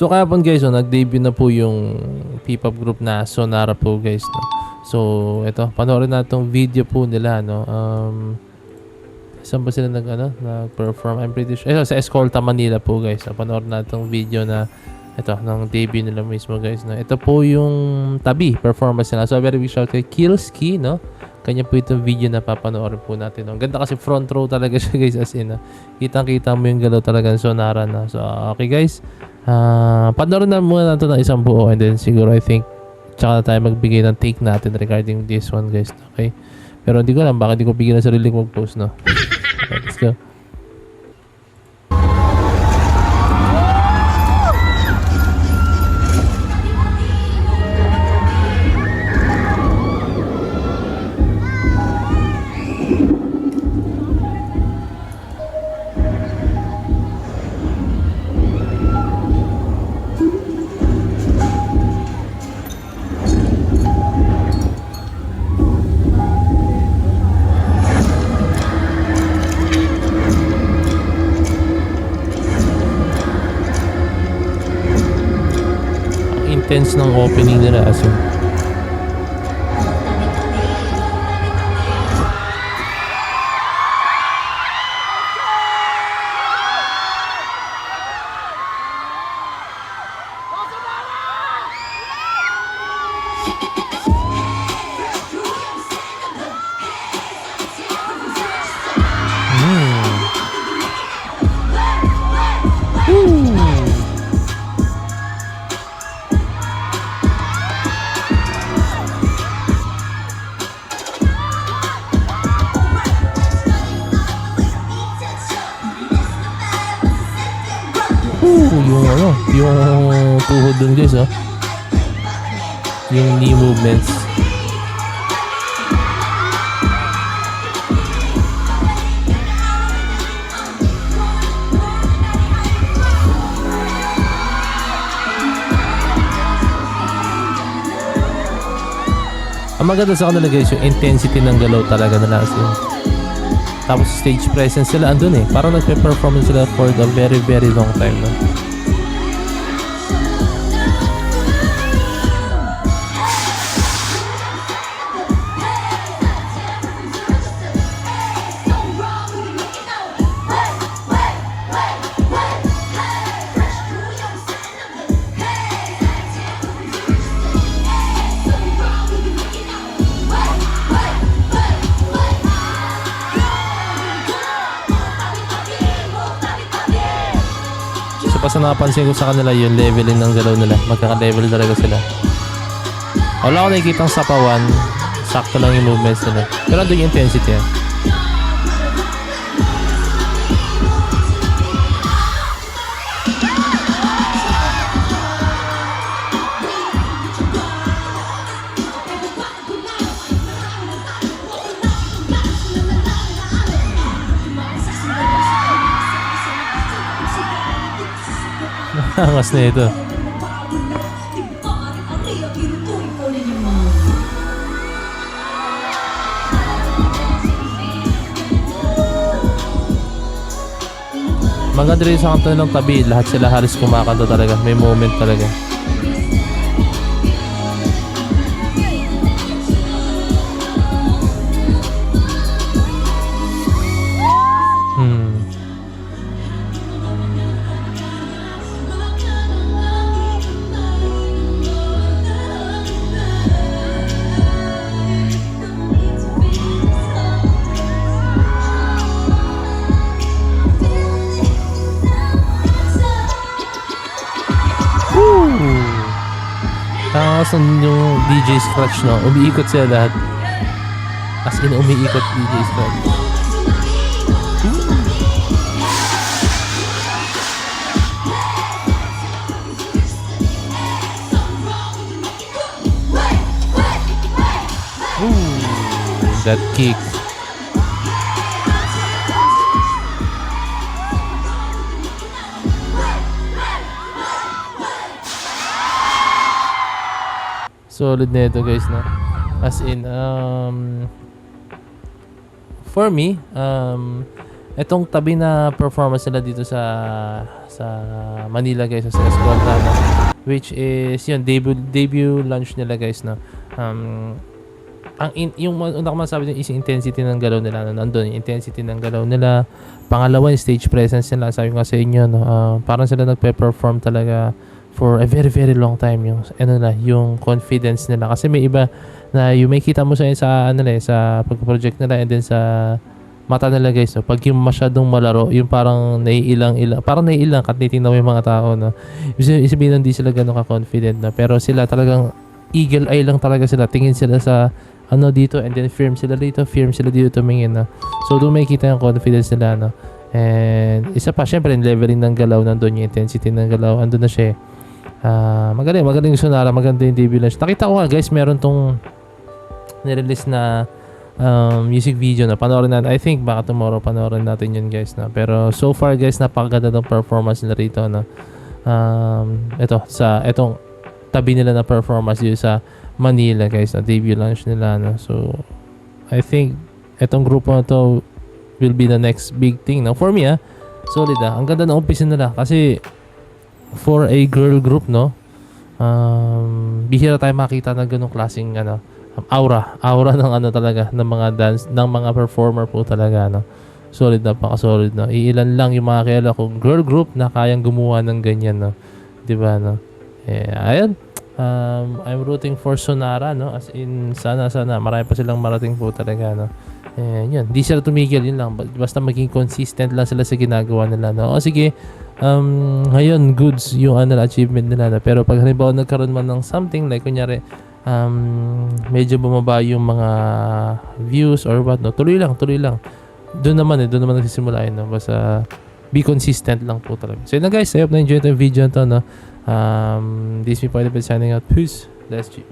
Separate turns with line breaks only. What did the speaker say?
So kahapon guys, nag-debut na po yung P-pop group na Sonara po guys, no? So ito, panoorin natin video po nila, no? Saan ba sila nag-perform? I'm pretty sure. Ito, sa Escolta, Manila po guys. So, panoorin natin video na ito, ng debut nila mismo guys, no? Ito po yung tabi performance nila. So very big shout kay Killski, no? Kanya po itong video na papanoorin po natin. Ang ganda kasi front row talaga siya guys, as in. Kitang-kita mo yung galaw talaga ng Sonara na. So okay guys. Panoorin na muna natin ng isang buo and then siguro I think tsaka na tayo magbigay ng take natin regarding this one guys. Okay? Pero hindi ko alam bakit hindi ko bigyan ng sarili ko mag-post, no? Okay, let's go. Intense ng opening nila as in. Yung tuhod dun guys, oh. Yung knee movements. Ang maganda sa kanila guys, yung intensity ng galaw talaga nila, as in. Tapos stage presence sila andun eh. Parang nagpe-performance sila for the very very long time, no? Basta napansin ko sa kanila yung leveling ng galaw nila. Magkaka-level talaga sila. Wala ko nakikitang sapawan. Sakto lang yung movements nila. Pero andun yung intensity, eh. Angas na ito. Maganda rin sa kanta ng tabi. Lahat sila halos kumakanta talaga. May moment talaga. Tapos yung DJ Scratch, no? Umiikot sila lahat. As in, umiikot DJ Scratch. That kick. Solid na ito guys, no? As in, for me, Etong tabi na performance nila dito sa Manila guys, sa Escolta, no? Which is yun, debut launch nila guys, no? Yung una ko masabi din is yung intensity ng galaw nila, no? Nandun yung intensity ng galaw nila. Pangalawa, yung stage presence nila, sabi ko nga sa inyo, no? Parang sila nagpe-perform talaga for a very very long time, yung ano na, yung confidence nila, kasi may iba na yung may kita mo sa ano sa pag-project nila, and then sa mata nila guys, no? Pag yung masyadong malaro, yung parang naiilang kat titingnan mo yung mga tao, no? Sabihin hindi sila ganun ka-confident, no? Pero sila talagang eagle eye lang talaga sila, tingin sila sa ano dito, and then firm sila dito tumingin, no? So doon may kita yung confidence nila, no? And isa pa, syempre yung leveling ng galaw, nandun yung intensity ng galaw, andun na siya. Magaling yung Sonara, maganda yung debut launch. Nakita ko nga guys, meron tong nirelease na music video na panoorin natin. I think baka tomorrow panoorin natin yun guys, no? Pero so far guys, napakaganda ng performance nila rito, no? Etong tabi nila na performance dito sa Manila guys, na debut launch nila, no? So I think etong grupo na to will be the next big thing, no? For me, solid, ang ganda ng umpisa nila, kasi for a girl group, no? Bihira tayo makita ng ganung klaseng aura ng talaga, ng mga dance, ng mga performer po talaga, no? Solid, napaka-solid, no? Iilan lang yung mga kilala ko girl group na kayang gumawa ng ganyan, no? 'Di ba, no? Ayun. I'm rooting for Sonara, no? As in, sana marami pa silang marating po talaga, no? Yun, di sila tumigil, yun lang. Basta maging consistent lang sila sa ginagawa nila, no? O sige, ngayon, goods yung achievement nila, no? Pero pag halimbawa nagkaroon man ng something, like kunyari, medyo bumaba yung mga views or what, no? Tuloy lang. Doon naman nagsisimula yun, no? Basta be consistent lang po talaga. So yun na guys, I hope na enjoy yung video na to, no? This is me, Poy, signing out. Peace. Let's G.